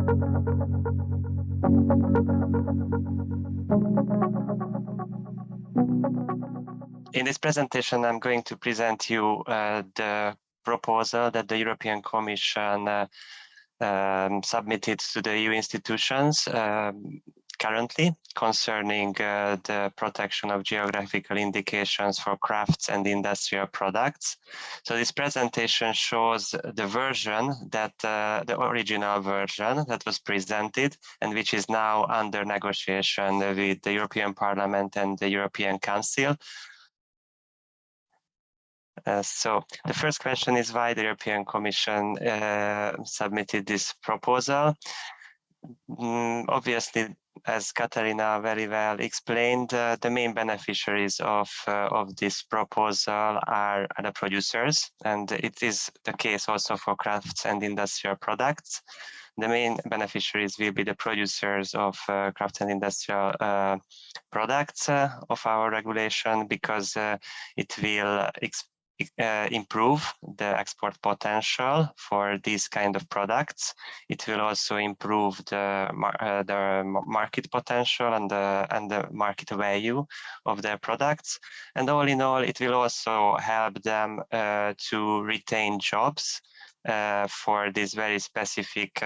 In this presentation, I'm going to present you the proposal that the European Commission submitted to the EU institutions currently concerning the protection of geographical indications for crafts and industrial products. So this presentation shows the version that the original version that was presented and which is now under negotiation with the European Parliament and the European Council. So the first question is why the European Commission submitted this proposal. Obviously, as Katarina very well explained, the main beneficiaries of this proposal are the producers, and it is the case also for crafts and industrial products. The main beneficiaries will be the producers of crafts and industrial products of our regulation, because it will improve the export potential for these kind of products. It will also improve the market potential and the market value of their products. And all in all, it will also help them to retain jobs for these very specific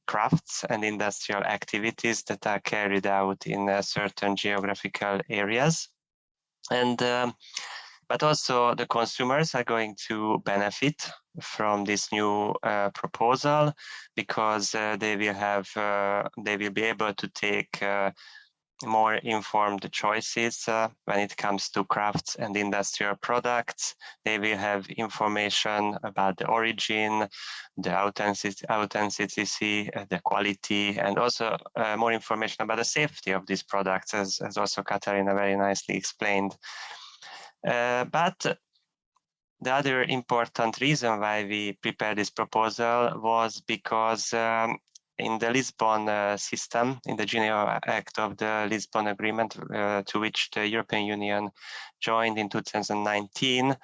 crafts and industrial activities that are carried out in certain geographical areas. And but also the consumers are going to benefit from this new proposal, because they will be able to take more informed choices when it comes to crafts and industrial products. They will have information about the origin, the authenticity, the quality, and also more information about the safety of these products, as also Katarina very nicely explained. But the other important reason why we prepared this proposal was because in the Lisbon system, in the Geneva Act of the Lisbon Agreement, to which the European Union joined in 2019,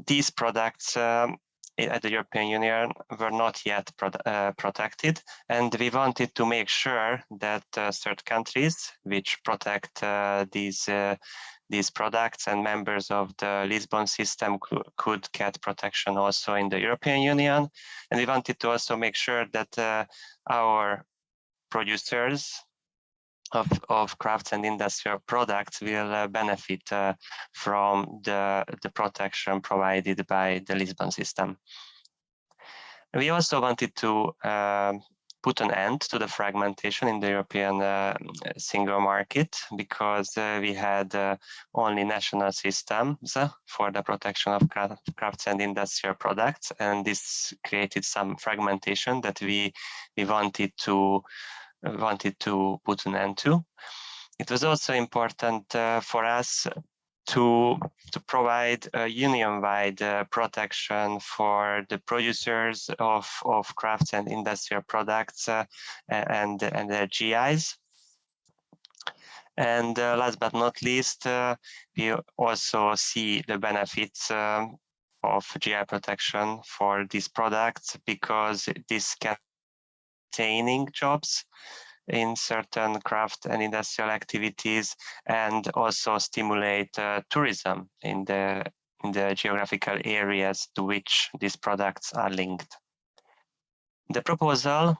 these products at the European Union were not yet protected, and we wanted to make sure that third countries which protect these products and members of the Lisbon system could get protection also in the European Union. And we wanted to also make sure that our producers of crafts and industrial products will benefit from the protection provided by the Lisbon system. We also wanted to put an end to the fragmentation in the European single market, because we had only national systems for the protection of crafts and industrial products, and this created some fragmentation that we wanted to put an end to. It was also important for us to provide a union-wide protection for the producers of crafts and industrial products and their GIs. And last but not least, we also see the benefits of GI protection for these products, because this can retaining jobs in certain craft and industrial activities, and also stimulate tourism in the geographical areas to which these products are linked. The proposal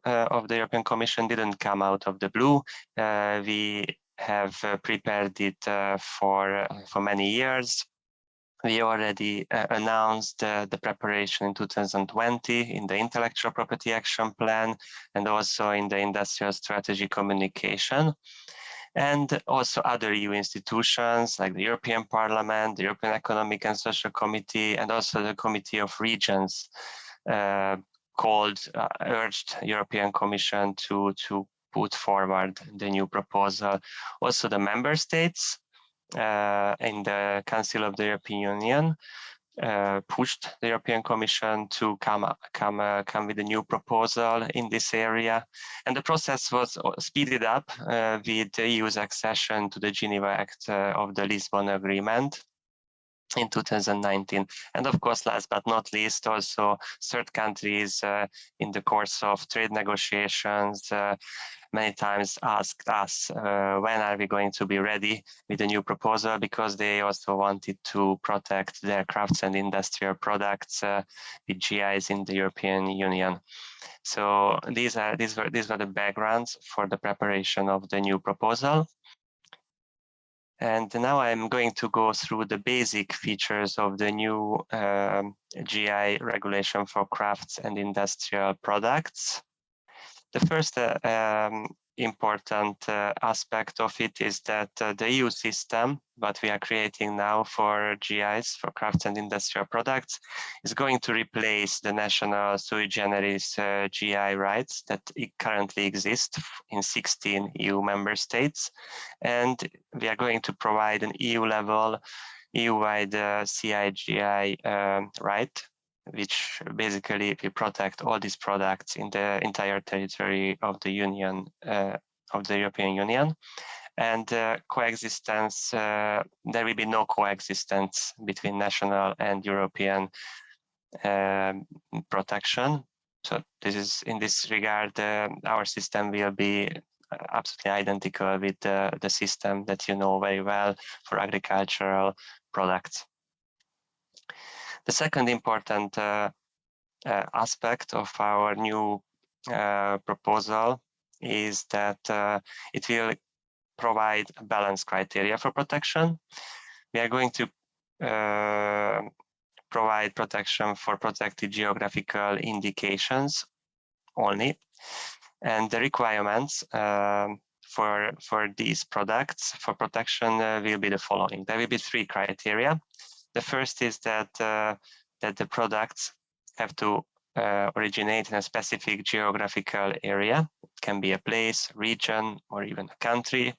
of the European Commission didn't come out of the blue. We have prepared it for many years. We already announced the preparation in 2020 in the Intellectual Property Action Plan, and also in the Industrial Strategy Communication. And also other EU institutions like the European Parliament, the European Economic and Social Committee, and also the Committee of Regions urged European Commission to put forward the new proposal. Also the member states in the Council of the European Union pushed the European Commission to come with a new proposal in this area, and the process was speeded up with the EU's accession to the Geneva Act of the Lisbon Agreement. in 2019. And of course, last but not least, also third countries in the course of trade negotiations many times asked us when are we going to be ready with a new proposal, because they also wanted to protect their crafts and industrial products with GIs in the European Union. So these were the backgrounds for the preparation of the new proposal. And now I'm going to go through the basic features of the new GI regulation for crafts and industrial products. The first important aspect of it is that the EU system, what we are creating now for GIs, for crafts and industrial products, is going to replace the national sui generis GI rights that currently exist in 16 EU member states. And we are going to provide an EU-level, EU-wide CIGI right, which basically will protect all these products in the entire territory of the Union, of the European Union. And coexistence, there will be no coexistence between national and European protection. So this is, in this regard, our system will be absolutely identical with the system that you know very well for agricultural products. The second important aspect of our new proposal is that it will provide a balanced criteria for protection. We are going to provide protection for protected geographical indications only, and the requirements for these products for protection will be the following. There will be 3 criteria. The first is that the products have to originate in a specific geographical area. It can be a place, region, or even a country.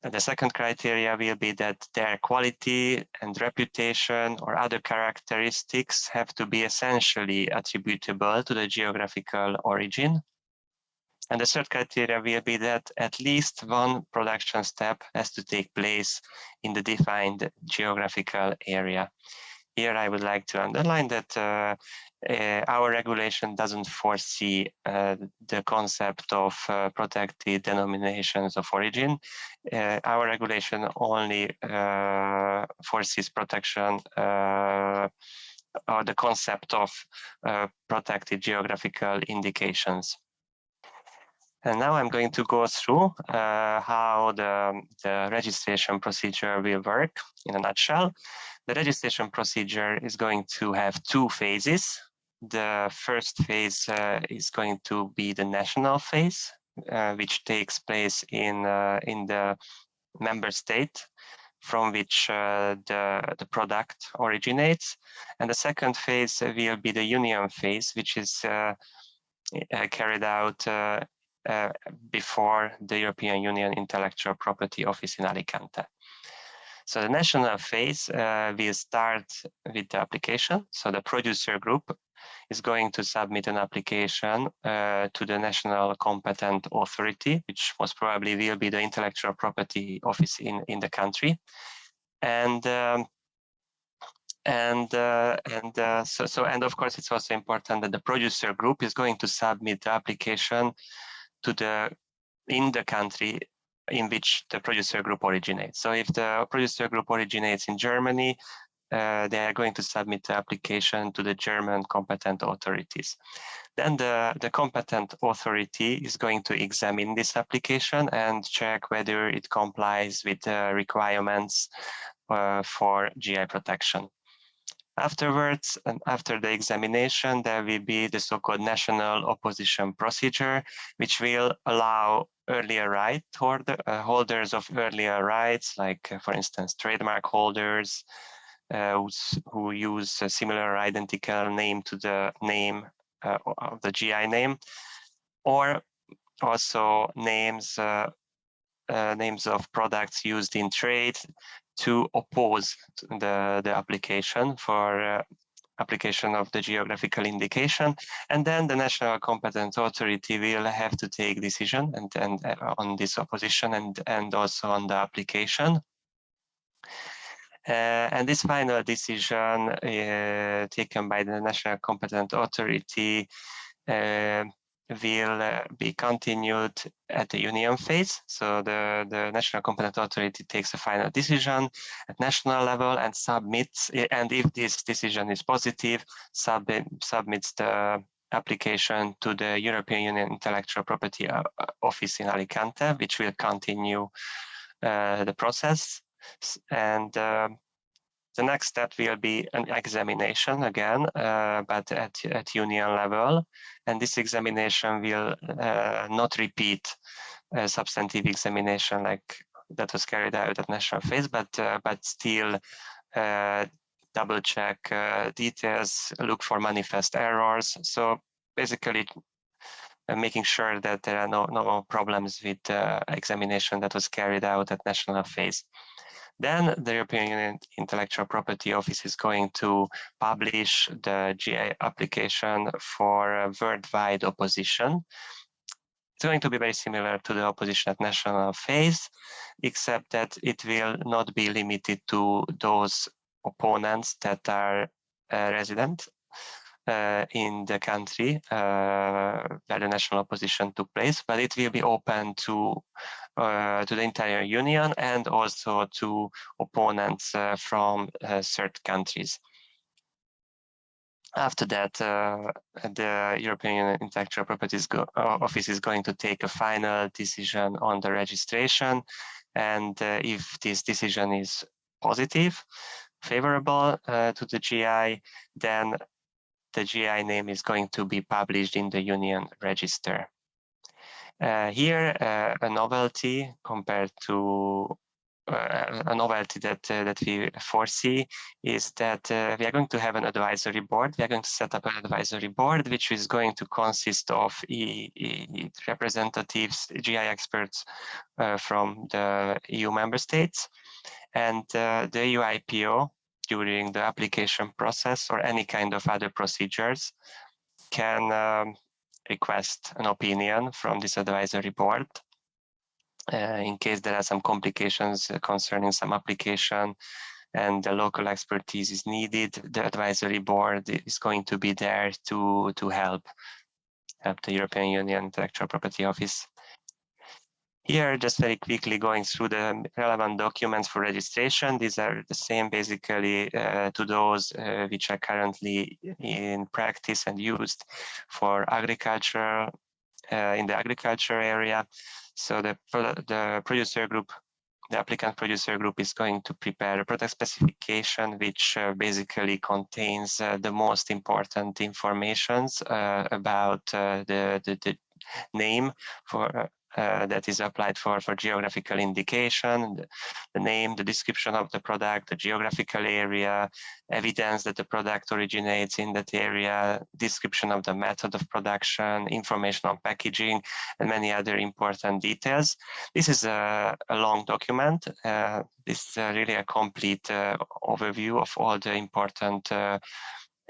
And the second criteria will be that their quality and reputation or other characteristics have to be essentially attributable to the geographical origin. And the third criteria will be that at least one production step has to take place in the defined geographical area. Here I would like to underline that our regulation doesn't foresee the concept of protected denominations of origin. Our regulation only foresees protection or the concept of protected geographical indications. And now I'm going to go through how the registration procedure will work in a nutshell. The registration procedure is going to have 2 phases. The first phase is going to be the national phase, which takes place in the member state from which the product originates. And the second phase will be the union phase, which is carried out before the European Union Intellectual Property Office in Alicante. So the national phase will start with the application. So the producer group is going to submit an application to the national competent authority, which most probably will be the Intellectual Property Office in the country. And of course, it's also important that the producer group is going to submit the application in the country in which the producer group originates. So if the producer group originates in Germany, they are going to submit the application to the German competent authorities. Then the competent authority is going to examine this application and check whether it complies with the requirements for GI protection. Afterwards, and after the examination, there will be the so-called national opposition procedure, which will allow earlier right holders of earlier rights, like, for instance, trademark holders who use a similar identical name to the name of the GI name, or also names of products used in trade, to oppose the application for application of the geographical indication. And then the national competent authority will have to take decision and on this opposition and also on the application. And this final decision taken by the national competent authority will be continued at the union phase. So the national competent authority takes a final decision at national level and submits, and if this decision is positive, submits the application to the European Union Intellectual Property Office in Alicante, which will continue the process. And the next step will be an examination again, but at union level. And this examination will not repeat a substantive examination like that was carried out at national phase, but still double check details, look for manifest errors. So basically making sure that there are no problems with the examination that was carried out at national phase. Then the European Union Intellectual Property Office is going to publish the GI application for worldwide opposition. It's going to be very similar to the opposition at national phase, except that it will not be limited to those opponents that are resident in the country where the national opposition took place, but it will be open to the entire union and also to opponents from third countries. After that, the European Union Intellectual Property Office is going to take a final decision on the registration, and if this decision is positive, favorable to the GI, then the GI name is going to be published in the Union Register. Here, a novelty compared to a novelty that we foresee is that we are going to have an advisory board. We are going to set up an advisory board, which is going to consist of representatives, GI experts from the EU member states, and the EU IPO during the application process or any kind of other procedures can request an opinion from this advisory board in case there are some complications concerning some application and the local expertise is needed. The advisory board is going to be there to help the European Union Intellectual Property Office. Here, just very quickly going through the relevant documents for registration. These are the same basically to those which are currently in practice and used for agriculture in the agriculture area. So the producer group, the applicant producer group is going to prepare a product specification which basically contains the most important informations about the name for that is applied for geographical indication, the name, the description of the product, the geographical area, evidence that the product originates in that area, description of the method of production, information on packaging, and many other important details. This is a long document. This is really a complete overview of all the important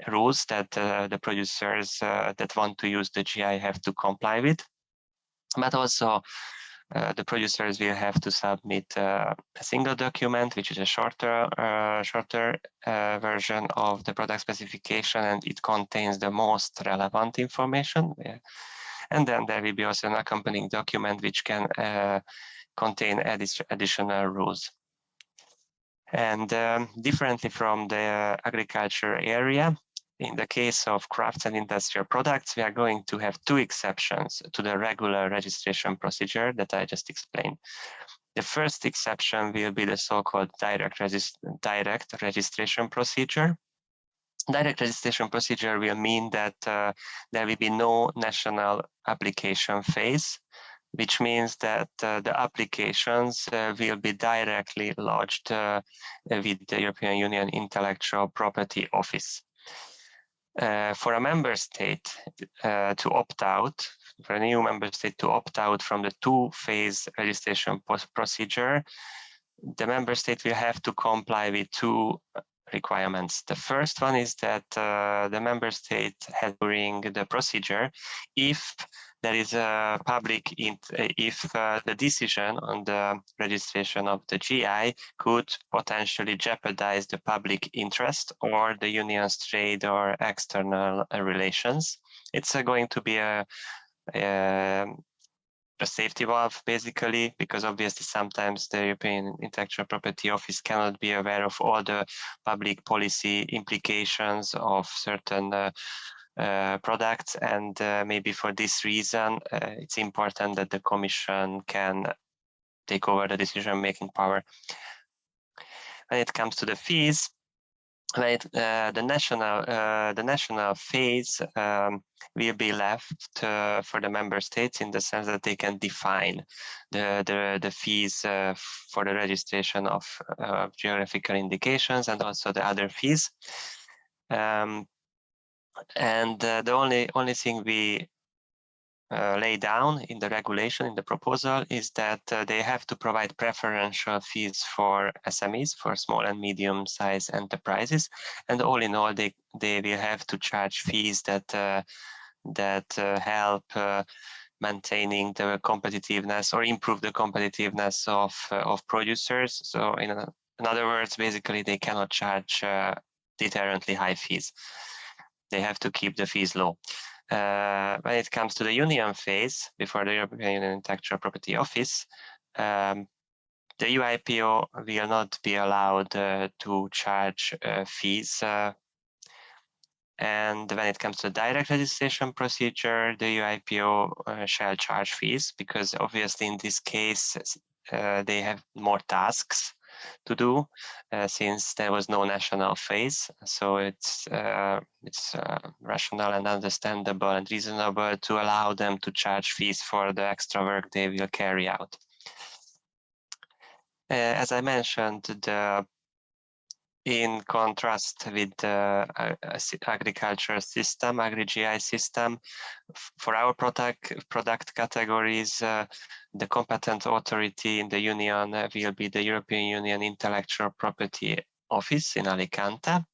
rules that the producers that want to use the GI have to comply with. But also the producers will have to submit a single document, which is a shorter version of the product specification, and it contains the most relevant information. And then there will be also an accompanying document which can contain additional rules. And differently from the agriculture area, in the case of crafts and industrial products, we are going to have two exceptions to the regular registration procedure that I just explained. The first exception will be the so-called direct registration procedure. Direct registration procedure will mean that there will be no national application phase, which means that the applications will be directly lodged with the European Union Intellectual Property Office. For a member state to opt out, for a new member state to opt out from the two-phase registration procedure, the member state will have to comply with two requirements. The first one is that the member state has during the procedure, if there is a if the decision on the registration of the GI could potentially jeopardize the public interest or the union's trade or external relations. It's going to be a safety valve, basically, because obviously sometimes the European Intellectual Property Office cannot be aware of all the public policy implications of certain products, and maybe for this reason, it's important that the Commission can take over the decision-making power. When it comes to the fees, the national phase will be left for the member states, in the sense that they can define the fees for the registration of geographical indications and also the other fees. And the only thing we lay down in the regulation, in the proposal, is that they have to provide preferential fees for SMEs, for small and medium-sized enterprises, and all in all, they will have to charge fees that help maintaining the competitiveness or improve the competitiveness of producers. So, in other words, basically, they cannot charge deterrently high fees. They have to keep the fees low. When it comes to the union phase, before the European Union Intellectual Property Office, the UIPO will not be allowed to charge fees. And when it comes to direct registration procedure, the UIPO shall charge fees, because obviously in this case, they have more tasks to do, since there was no national phase. So it's rational and understandable and reasonable to allow them to charge fees for the extra work they will carry out. As I mentioned, in contrast with the agriculture system, Agri-GI system, for our product categories, the competent authority in the Union will be the European Union Intellectual Property Office in Alicante.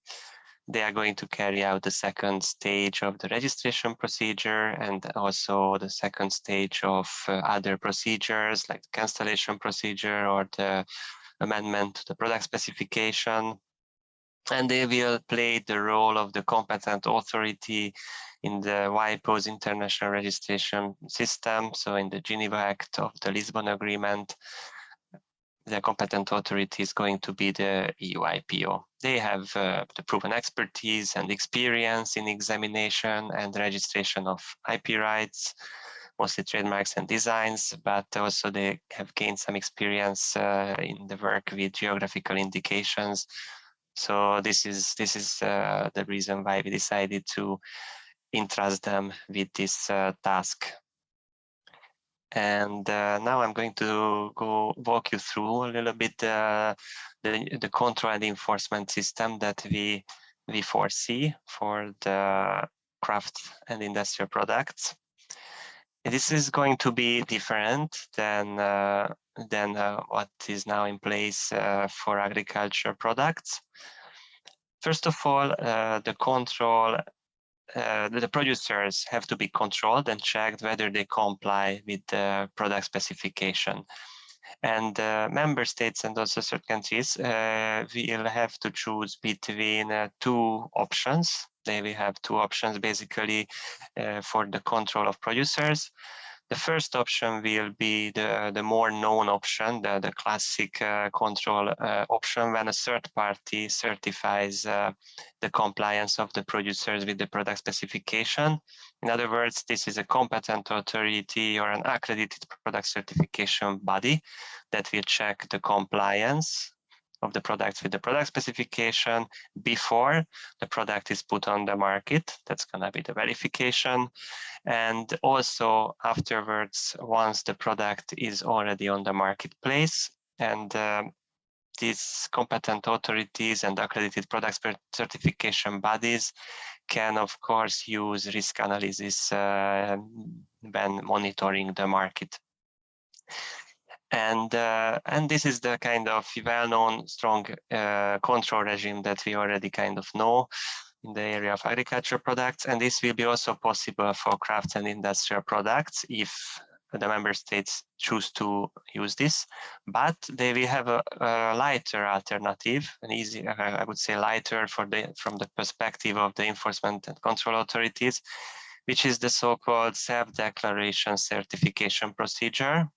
They are going to carry out the second stage of the registration procedure, and also the second stage of other procedures, like the cancellation procedure or the amendment to the product specification. And they will play the role of the competent authority in the WIPO's international registration system. So in the Geneva Act of the Lisbon Agreement, the competent authority is going to be the EU IPO. They have the proven expertise and experience in examination and registration of IP rights, mostly trademarks and designs, but also they have gained some experience in the work with geographical indications. So this is the reason why we decided to entrust them with this task. And now I'm going to walk you through a little bit the control and enforcement system that we foresee for the craft and industrial products. This is going to be different than what is now in place for agriculture products. First of all, the producers have to be controlled and checked whether they comply with the product specification. And member states and also certain countries will have to choose between two options. They will have two options basically for the control of producers. The first option will be the more known option, the classic control option, when a third party certifies the compliance of the producers with the product specification. In other words, this is a competent authority or an accredited product certification body that will check the compliance of the products with the product specification before the product is put on the market. That's going to be the verification. And also afterwards, once the product is already on the marketplace, and these competent authorities and accredited product certification bodies can, of course, use risk analysis when monitoring the market. And this is the kind of well-known strong control regime that we already kind of know in the area of agriculture products, and this will be also possible for crafts and industrial products if the member states choose to use this, but they will have a lighter alternative, an easy, I would say lighter from the perspective of the enforcement and control authorities, which is the so-called self-declaration certification procedure.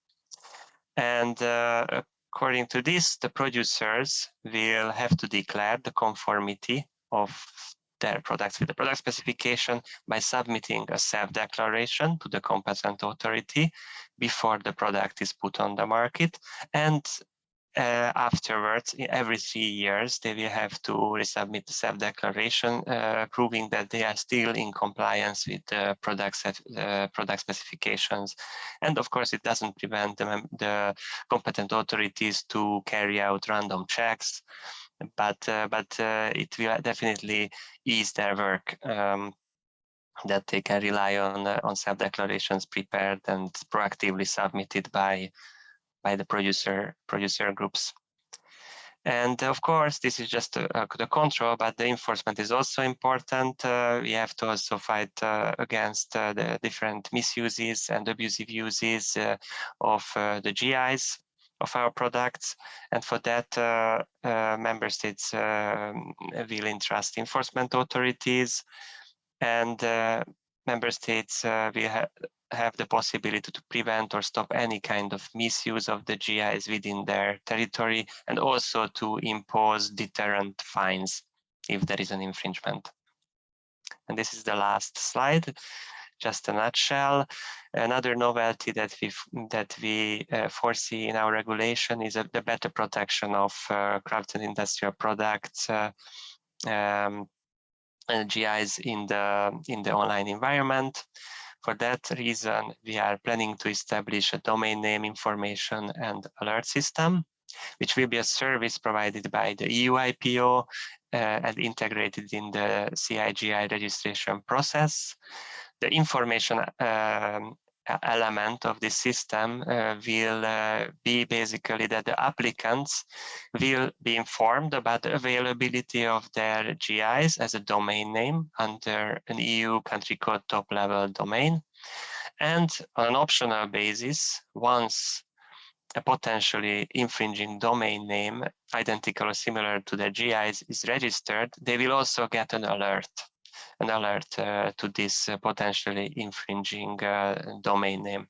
And according to this, the producers will have to declare the conformity of their products with the product specification by submitting a self-declaration to the competent authority before the product is put on the market. And afterwards, every 3 years, they will have to resubmit the self-declaration, proving that they are still in compliance with the product specifications. And of course, it doesn't prevent the competent authorities to carry out random checks, but it will definitely ease their work. That they can rely on self-declarations prepared and proactively submitted by the producer groups. And of course, this is just the control, but the enforcement is also important. We have to also fight against the different misuses and abusive uses of the GIs of our products. And for that, member states will entrust enforcement authorities, and member states will have the possibility to prevent or stop any kind of misuse of the GIs within their territory, and also to impose deterrent fines if there is an infringement. And this is the last slide, just a nutshell. Another novelty that we foresee in our regulation is the better protection of crafts and industrial products GIs in the online environment. For that reason, we are planning to establish a domain name information and alert system, which will be a service provided by the EU IPO and integrated in the CIGI registration process. The information element of this system will be basically that the applicants will be informed about the availability of their GIs as a domain name under an EU country code top level domain. And on an optional basis, once a potentially infringing domain name identical or similar to their GIs is registered, they will also get an alert to this potentially infringing domain name.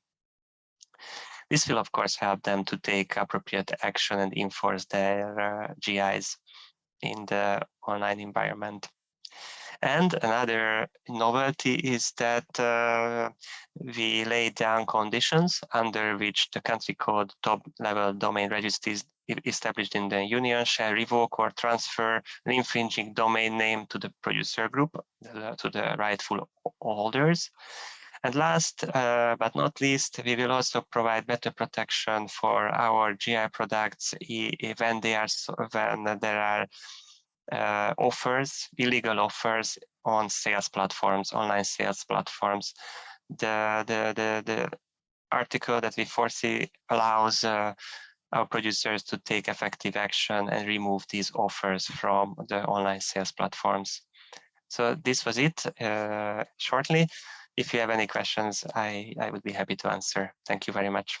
This will, of course, help them to take appropriate action and enforce their GIs in the online environment. And another novelty is that we lay down conditions under which the country code top-level domain registries established in the Union shall revoke or transfer an infringing domain name to the producer group, to the rightful holders. And last but not least, we will also provide better protection for our GI products when there are offers, illegal offers on sales platforms, online sales platforms. The article that we foresee allows our producers to take effective action and remove these offers from the online sales platforms. So this was it shortly. If you have any questions, I would be happy to answer. Thank you very much.